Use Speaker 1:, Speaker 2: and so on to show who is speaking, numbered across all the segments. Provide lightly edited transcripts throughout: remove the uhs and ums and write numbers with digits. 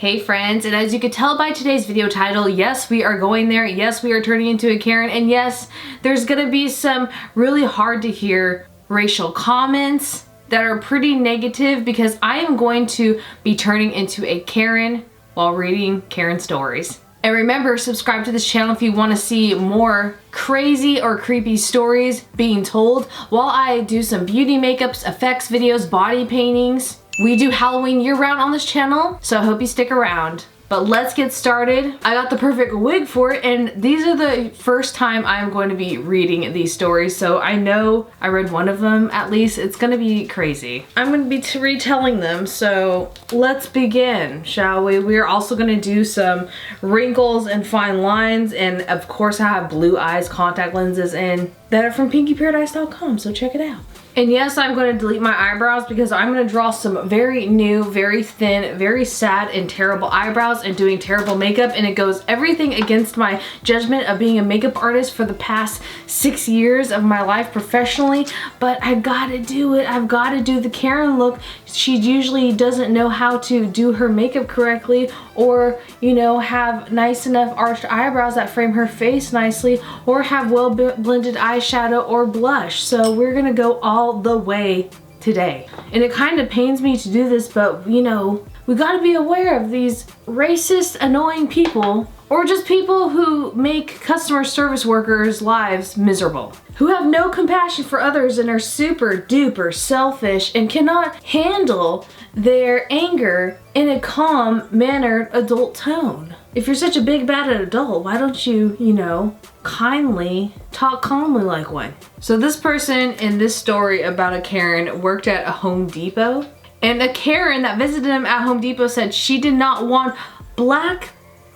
Speaker 1: Hey friends, and as you could tell by today's video title, yes, we are going there, yes, we are turning into a Karen, and yes, there's gonna be some really hard to hear racial comments that are pretty negative because I am going to be turning into a Karen while reading Karen stories. And remember, subscribe to this channel if you want to see more crazy or creepy stories being told while I do some beauty makeups, effects videos, body paintings. We do Halloween year-round on this channel, so I hope you stick around. But let's get started. I got the perfect wig for it, and these are the first time I'm going to be reading these stories, so I know I read one of them at least. It's gonna be crazy. I'm gonna be retelling them, so let's begin, shall we? We're also gonna do some wrinkles and fine lines, and of course I have blue eyes contact lenses in that are from pinkyparadise.com, so check it out. And yes, I'm going to delete my eyebrows because I'm going to draw some very new, very thin, very sad and terrible eyebrows and doing terrible makeup, and it goes everything against my judgment of being a makeup artist for the past 6 years of my life professionally, but I gotta do it. I've got to do the Karen look. She usually doesn't know how to do her makeup correctly or, you know, have nice enough arched eyebrows that frame her face nicely or have well blended eyeshadow or blush. So we're gonna go all the way today. And it kind of pains me to do this, but you know, we gotta be aware of these racist, annoying people, or just people who make customer service workers' lives miserable, who have no compassion for others and are super duper selfish and cannot handle their anger in a calm, mannered adult tone. If you're such a big bad adult, why don't you, you know, kindly talk calmly like one? So this person in this story about a Karen worked at a Home Depot, and a Karen that visited him at Home Depot said she did not want black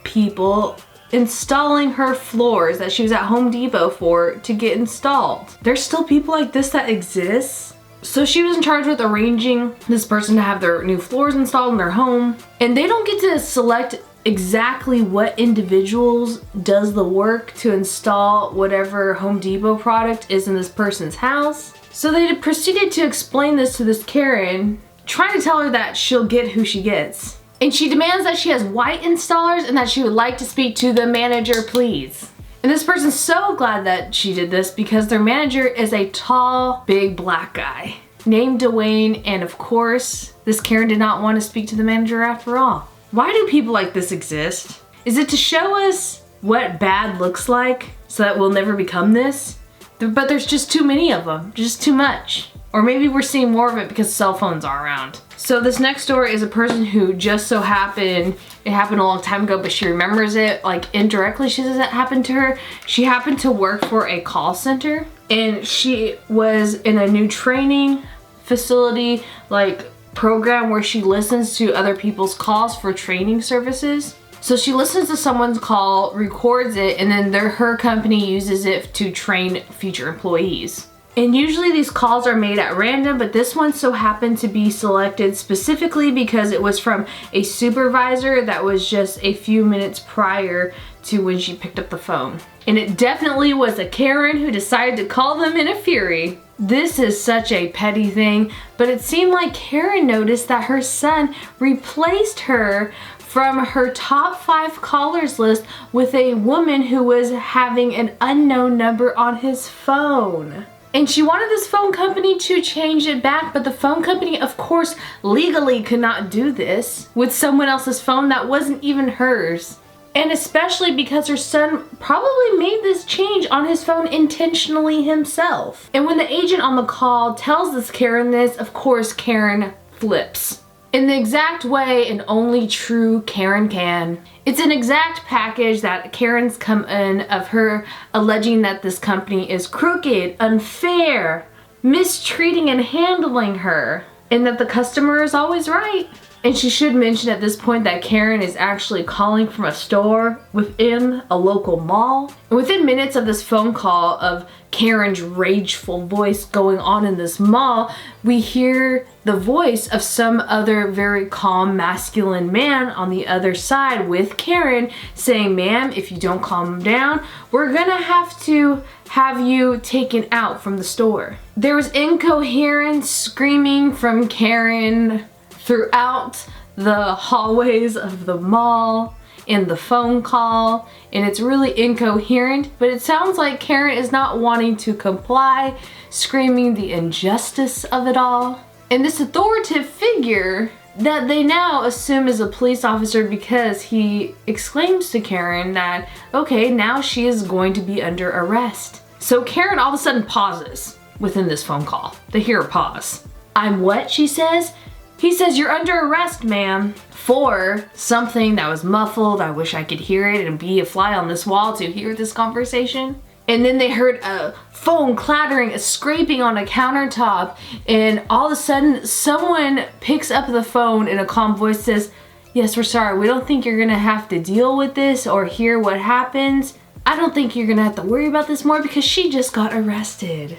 Speaker 1: people installing her floors that she was at Home Depot for to get installed. There's still people like this that exist. So she was in charge with arranging this person to have their new floors installed in their home, and they don't get to select exactly what individuals does the work to install whatever Home Depot product is in this person's house. So they proceeded to explain this to this Karen, trying to tell her that she'll get who she gets. And she demands that she has white installers and that she would like to speak to the manager, please. And this person's so glad that she did this because their manager is a tall, big black guy named Dwayne, and of course, this Karen did not want to speak to the manager after all. Why do people like this exist? Is it to show us what bad looks like so that we'll never become this? But there's just too many of them, just too much. Or maybe we're seeing more of it because cell phones are around. So this next story is a person who just so happened, it happened a long time ago, but she remembers it like indirectly. She says it happened to her. She happened to work for a call center, and she was in a new training facility, like program where she listens to other people's calls for training services. So she listens to someone's call, records it, and then her company uses it to train future employees. And usually these calls are made at random, but this one so happened to be selected specifically because it was from a supervisor that was just a few minutes prior to when she picked up the phone. And it definitely was a Karen who decided to call them in a fury. This is such a petty thing, but it seemed like Karen noticed that her son replaced her from her top 5 callers list with a woman who was having an unknown number on his phone. And she wanted this phone company to change it back, but the phone company, of course, legally could not do this with someone else's phone that wasn't even hers. And especially because her son probably made this change on his phone intentionally himself. And when the agent on the call tells this Karen this, of course, Karen flips. In the exact way an only true Karen can. It's an exact package that Karen's come in of her alleging that this company is crooked, unfair, mistreating and handling her, and that the customer is always right. And she should mention at this point that Karen is actually calling from a store within a local mall. And within minutes of this phone call of Karen's rageful voice going on in this mall, we hear the voice of some other very calm masculine man on the other side with Karen saying, "Ma'am, if you don't calm down, we're gonna have to have you taken out from the store." There was incoherent screaming from Karen throughout the hallways of the mall, in the phone call, and it's really incoherent, but it sounds like Karen is not wanting to comply, screaming the injustice of it all. And this authoritative figure that they now assume is a police officer because he exclaims to Karen that, okay, now she is going to be under arrest. So Karen all of a sudden pauses within this phone call. They hear her pause. "I'm what?" she says. He says, "You're under arrest, ma'am," for something that was muffled. I wish I could hear it and be a fly on this wall to hear this conversation. And then they heard a phone clattering, a scraping on a countertop, and all of a sudden someone picks up the phone and a calm voice says, "Yes, we're sorry. We don't think you're gonna have to deal with this or hear what happens. I don't think you're gonna have to worry about this more because she just got arrested."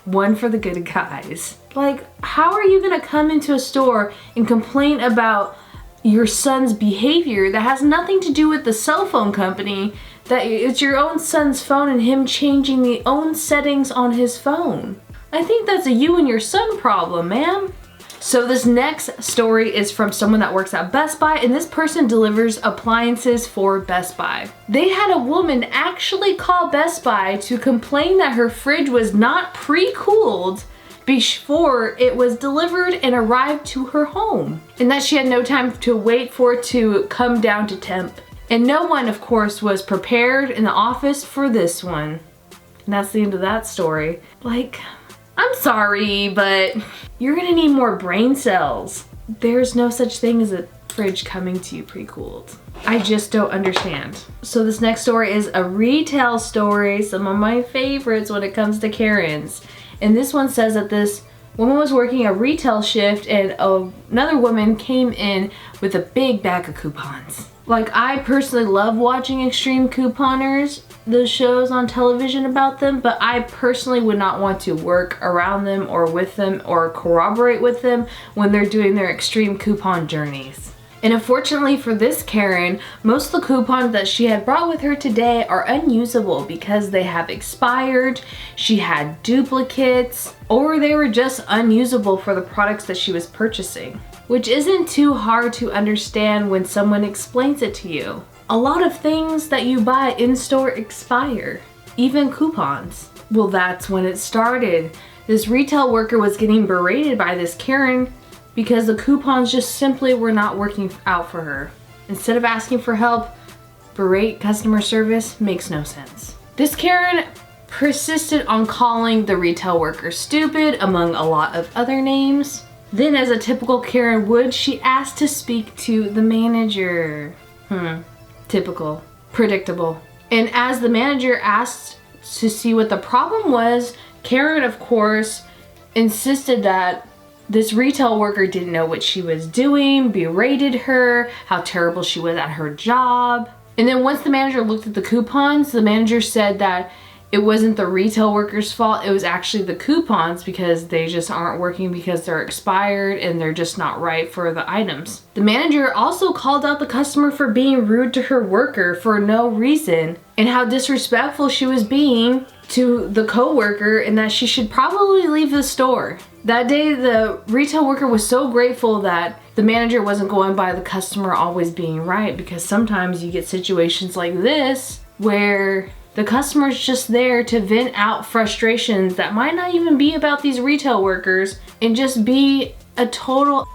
Speaker 1: One for the good guys. Like, how are you gonna come into a store and complain about your son's behavior that has nothing to do with the cell phone company, that it's your own son's phone and him changing the own settings on his phone? I think that's a you and your son problem, ma'am. So this next story is from someone that works at Best Buy, and this person delivers appliances for Best Buy. They had a woman actually call Best Buy to complain that her fridge was not pre-cooled before it was delivered and arrived to her home, and that she had no time to wait for it to come down to temp. And no one, of course, was prepared in the office for this one. And that's the end of that story. Like, I'm sorry, but you're gonna need more brain cells. There's no such thing as a fridge coming to you pre-cooled. I just don't understand. So this next story is a retail story, some of my favorites when it comes to Karens. And this one says that this woman was working a retail shift and another woman came in with a big bag of coupons. Like, I personally love watching extreme couponers, the shows on television about them, but I personally would not want to work around them or with them or corroborate with them when they're doing their extreme coupon journeys. And unfortunately for this Karen, most of the coupons that she had brought with her today are unusable because they have expired, she had duplicates, or they were just unusable for the products that she was purchasing. Which isn't too hard to understand when someone explains it to you. A lot of things that you buy in-store expire, even coupons. Well, that's when it started. This retail worker was getting berated by this Karen because the coupons just simply were not working out for her. Instead of asking for help, berate customer service makes no sense. This Karen persisted on calling the retail worker stupid, among a lot of other names. Then, as a typical Karen would, she asked to speak to the manager. Typical. Predictable. And as the manager asked to see what the problem was, Karen, of course, insisted that this retail worker didn't know what she was doing, berated her, how terrible she was at her job. And then once the manager looked at the coupons, the manager said that it wasn't the retail worker's fault, it was actually the coupons because they just aren't working because they're expired and they're just not right for the items. The manager also called out the customer for being rude to her worker for no reason and how disrespectful she was being to the co-worker and that she should probably leave the store. That day, the retail worker was so grateful that the manager wasn't going by the customer always being right, because sometimes you get situations like this where the customer's just there to vent out frustrations that might not even be about these retail workers and just be a total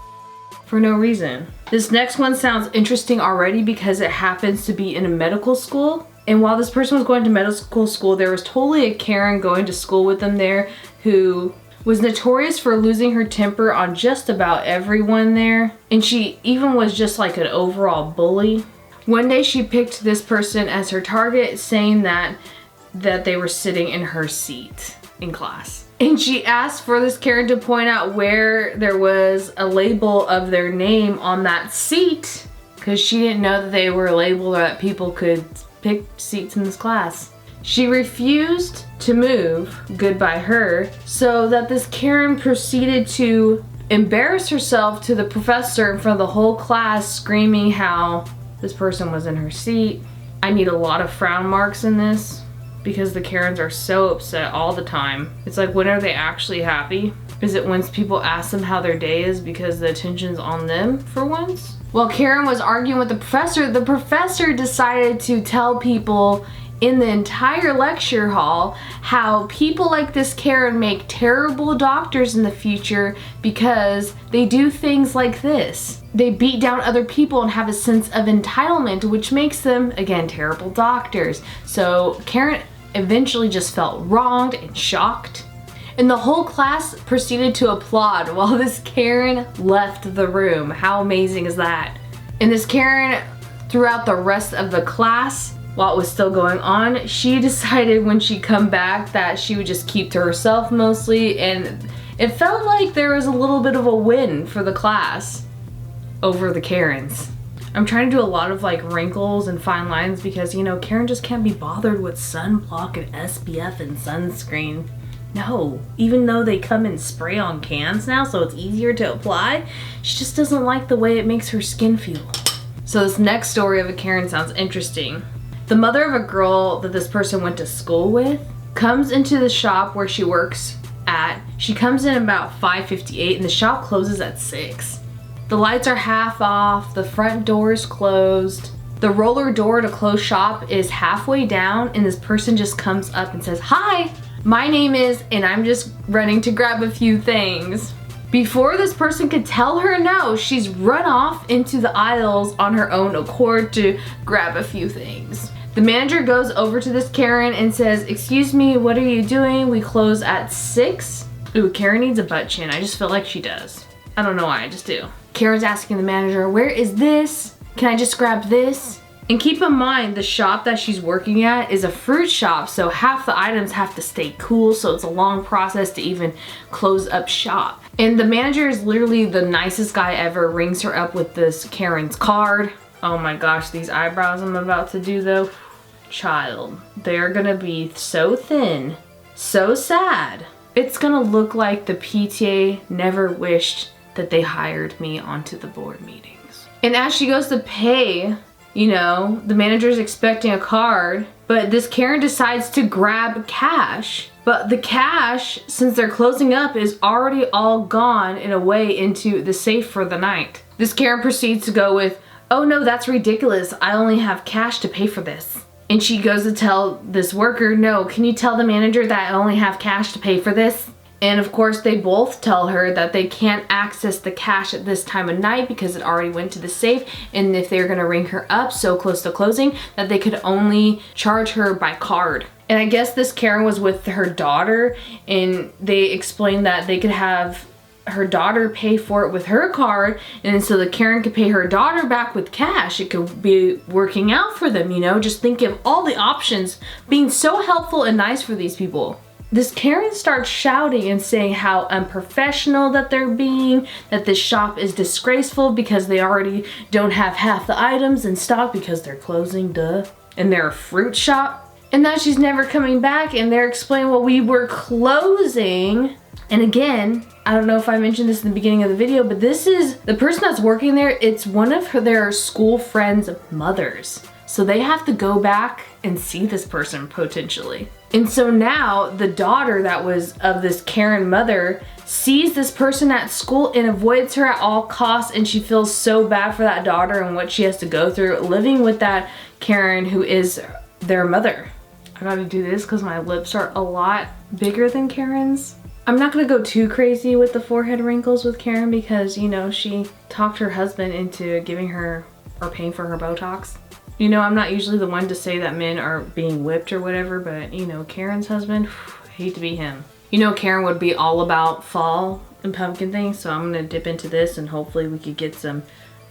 Speaker 1: for no reason. This next one sounds interesting already because it happens to be in a medical school. And while this person was going to medical school, there was totally a Karen going to school with them there who was notorious for losing her temper on just about everyone there. And she even was just like an overall bully. One day she picked this person as her target, saying that they were sitting in her seat in class. And she asked for this Karen to point out where there was a label of their name on that seat, because she didn't know that they were labeled or that people could pick seats in this class. She refused to move, goodbye her, so that this Karen proceeded to embarrass herself to the professor in front of the whole class, screaming how this person was in her seat. I need a lot of frown marks in this because the Karens are so upset all the time. It's like, when are they actually happy? Is it once people ask them how their day is because the attention's on them for once? While Karen was arguing with the professor decided to tell people in the entire lecture hall how people like this Karen make terrible doctors in the future because they do things like this. They beat down other people and have a sense of entitlement, which makes them, again, terrible doctors. So Karen eventually just felt wronged and shocked. And the whole class proceeded to applaud while this Karen left the room. How amazing is that? And this Karen, throughout the rest of the class, while it was still going on, she decided when she'd come back that she would just keep to herself mostly, and it felt like there was a little bit of a win for the class over the Karens. I'm trying to do a lot of like wrinkles and fine lines because, you know, Karen just can't be bothered with sunblock and SPF and sunscreen. No, even though they come in spray on cans now so it's easier to apply, she just doesn't like the way it makes her skin feel. So this next story of a Karen sounds interesting. The mother of a girl that this person went to school with comes into the shop where she works at. She comes in about 5:58 and the shop closes at 6. The lights are half off, the front door is closed. The roller door to close shop is halfway down and this person just comes up and says, "Hi, my name is," and I'm just running to grab a few things. Before this person could tell her no, she's run off into the aisles on her own accord to grab a few things. The manager goes over to this Karen and says, "Excuse me, what are you doing? We close at 6. Ooh, Karen needs a butt chin. I just feel like she does. I don't know why, I just do. Karen's asking the manager, "Where is this? Can I just grab this?" And keep in mind, the shop that she's working at is a fruit shop, so half the items have to stay cool, so it's a long process to even close up shop. And the manager is literally the nicest guy ever, rings her up with this Karen's card. Oh my gosh, these eyebrows I'm about to do though, child, they're gonna be so thin, so sad. It's gonna look like the PTA never wished that they hired me onto the board meetings. And as she goes to pay, you know, the manager's expecting a card, but this Karen decides to grab cash. But the cash, since they're closing up, is already all gone and away into the safe for the night. This Karen proceeds to go with, "Oh no, that's ridiculous. I only have cash to pay for this." And she goes to tell this worker, "No, can you tell the manager that I only have cash to pay for this?" And of course they both tell her that they can't access the cash at this time of night because it already went to the safe, and if they're gonna ring her up so close to closing that they could only charge her by card. And I guess this Karen was with her daughter, and they explained that they could have her daughter pay for it with her card, and so the Karen could pay her daughter back with cash. It could be working out for them, you know, just think of all the options being so helpful and nice for these people. This Karen starts shouting and saying how unprofessional that they're being, that this shop is disgraceful because they already don't have half the items in stock because they're closing, duh. And they're a fruit shop. And that she's never coming back, and they're explaining, well, we were closing. And again, I don't know if I mentioned this in the beginning of the video, but this is the person that's working there. It's one of their school friends' mothers. So they have to go back and see this person potentially. And so now the daughter that was of this Karen mother sees this person at school and avoids her at all costs, and she feels so bad for that daughter and what she has to go through living with that Karen who is their mother. I gotta do this because my lips are a lot bigger than Karen's. I'm not gonna go too crazy with the forehead wrinkles with Karen because, you know, she talked her husband into giving her or paying for her Botox. You know, I'm not usually the one to say that men are being whipped or whatever, but you know, Karen's husband, I hate to be him. You know, Karen would be all about fall and pumpkin things, so I'm gonna dip into this and hopefully we could get some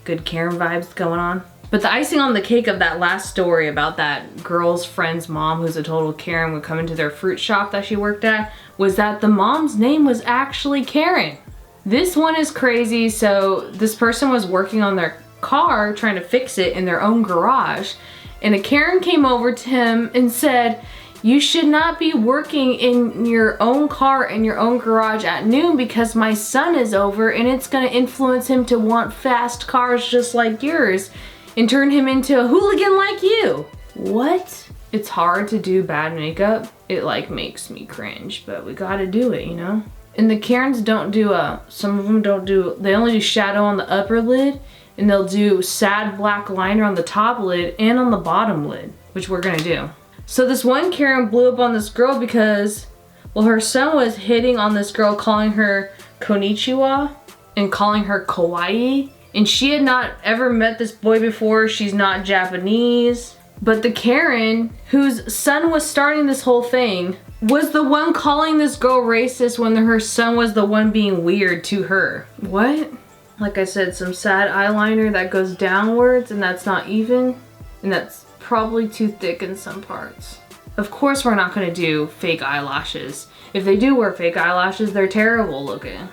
Speaker 1: good Karen vibes going on. But the icing on the cake of that last story about that girl's friend's mom who's a total Karen would come into their fruit shop that she worked at was that the mom's name was actually Karen. This one is crazy. So this person was working on their car trying to fix it in their own garage, and a Karen came over to him and said, "You should not be working in your own car in your own garage at noon because my son is over and it's gonna influence him to want fast cars just like yours and turn him into a hooligan like you." What? It's hard to do bad makeup. It like makes me cringe, but we gotta do it, you know? And the Karens don't do some of them don't do, they only do shadow on the upper lid, and they'll do sad black liner on the top lid and on the bottom lid, which we're gonna do. So this one Karen blew up on this girl because, well, her son was hitting on this girl, calling her konnichiwa and calling her kawaii. And she had not ever met this boy before. She's not Japanese. But the Karen, whose son was starting this whole thing, was the one calling this girl racist when her son was the one being weird to her. What? Like I said, some sad eyeliner that goes downwards and that's not even. And that's probably too thick in some parts. Of course we're not gonna do fake eyelashes. If they do wear fake eyelashes, they're terrible looking.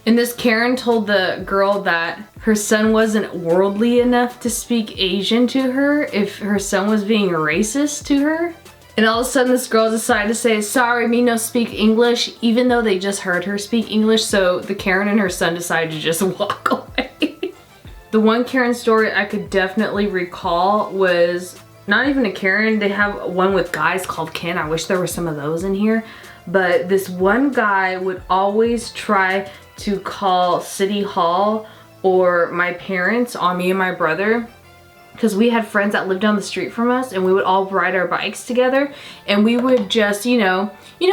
Speaker 1: And this Karen told the girl that her son wasn't worldly enough to speak Asian to her if her son was being racist to her. And all of a sudden this girl decided to say, sorry, me no speak English, even though they just heard her speak English. So the Karen and her son decided to just walk away. The one Karen story I could definitely recall was not even a Karen. They have one with guys called Ken. I wish there were some of those in here. But this one guy would always try to call City Hall or my parents on me and my brother, because we had friends that lived down the street from us, and we would all ride our bikes together, and we would just, you know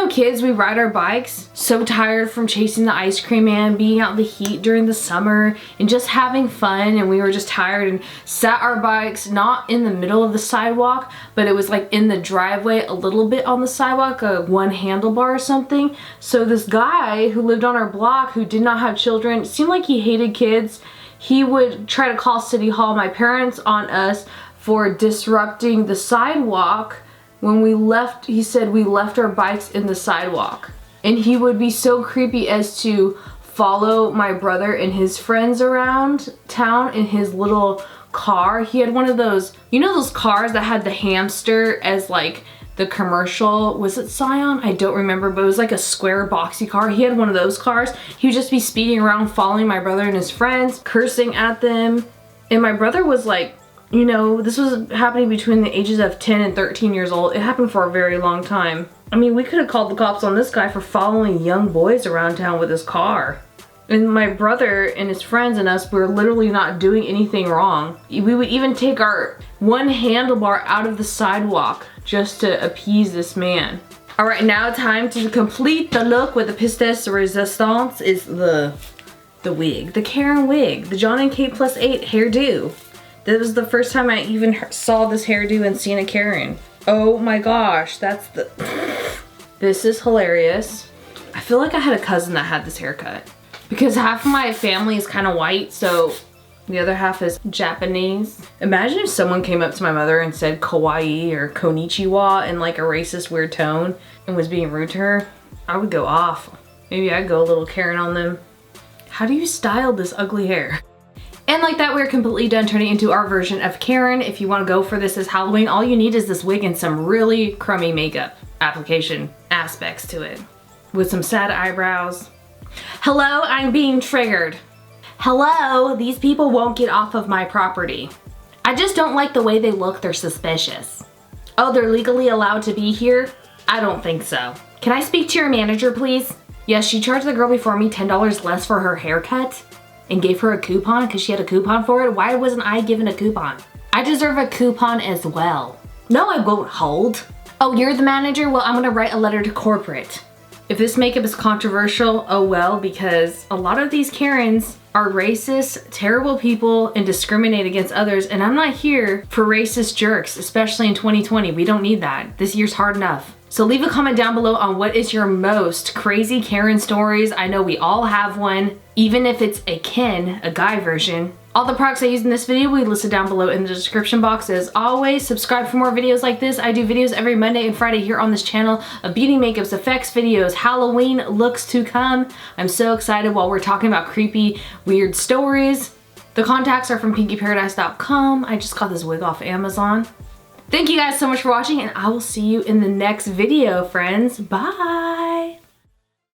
Speaker 1: kids, we ride our bikes, so tired from chasing the ice cream man, being out in the heat during the summer, and just having fun, and we were just tired, and sat our bikes not in the middle of the sidewalk, but it was like in the driveway a little bit on the sidewalk, one handlebar or something. So this guy who lived on our block, who did not have children, seemed like he hated kids. He would try to call City Hall, my parents, on us for disrupting the sidewalk. When we left, he said we left our bikes in the sidewalk. And he would be so creepy as to follow my brother and his friends around town in his little car. He had one of those, you know those cars that had the hamster as like the commercial, was it Scion? I don't remember, but it was like a square boxy car. He had one of those cars. He would just be speeding around, following my brother and his friends, cursing at them. And my brother was like, you know, this was happening between the ages of 10 and 13 years old. It happened for a very long time. I mean, we could have called the cops on this guy for following young boys around town with his car. And my brother and his friends and us were literally not doing anything wrong. We would even take our one handlebar out of the sidewalk just to appease this man. All right, now time to complete the look with the pièce de résistance is the wig, the Karen wig, the John and Kate plus 8 hairdo. This was the first time I even saw this hairdo and seen a Karen. Oh my gosh, that's the, this is hilarious. I feel like I had a cousin that had this haircut because half of my family is kind of white, so the other half is Japanese. Imagine if someone came up to my mother and said kawaii or konnichiwa in like a racist weird tone and was being rude to her. I would go off. Maybe I'd go a little Karen on them. How do you style this ugly hair? And like that, we're completely done turning into our version of Karen. If you want to go for this as Halloween, all you need is this wig and some really crummy makeup application aspects to it with some sad eyebrows. Hello, I'm being triggered. Hello, these people won't get off of my property. I just don't like the way they look, they're suspicious. Oh, they're legally allowed to be here? I don't think so. Can I speak to your manager, please? Yes, she charged the girl before me $10 less for her haircut and gave her a coupon because she had a coupon for it. Why wasn't I given a coupon? I deserve a coupon as well. No, I won't hold. Oh, you're the manager? Well, I'm gonna write a letter to corporate. If this makeup is controversial, oh well, because a lot of these Karens are racist, terrible people, and discriminate against others, and I'm not here for racist jerks, especially in 2020. We don't need that. This year's hard enough. So leave a comment down below on what is your most crazy Karen stories. I know we all have one, even if it's a Ken, a guy version. All the products I use in this video will be listed down below in the description box. As always, subscribe for more videos like this. I do videos every Monday and Friday here on this channel of beauty, makeups, effects videos, Halloween looks to come. I'm so excited while we're talking about creepy, weird stories. The contacts are from pinkyparadise.com. I just got this wig off Amazon. Thank you guys so much for watching, and I will see you in the next video, friends. Bye!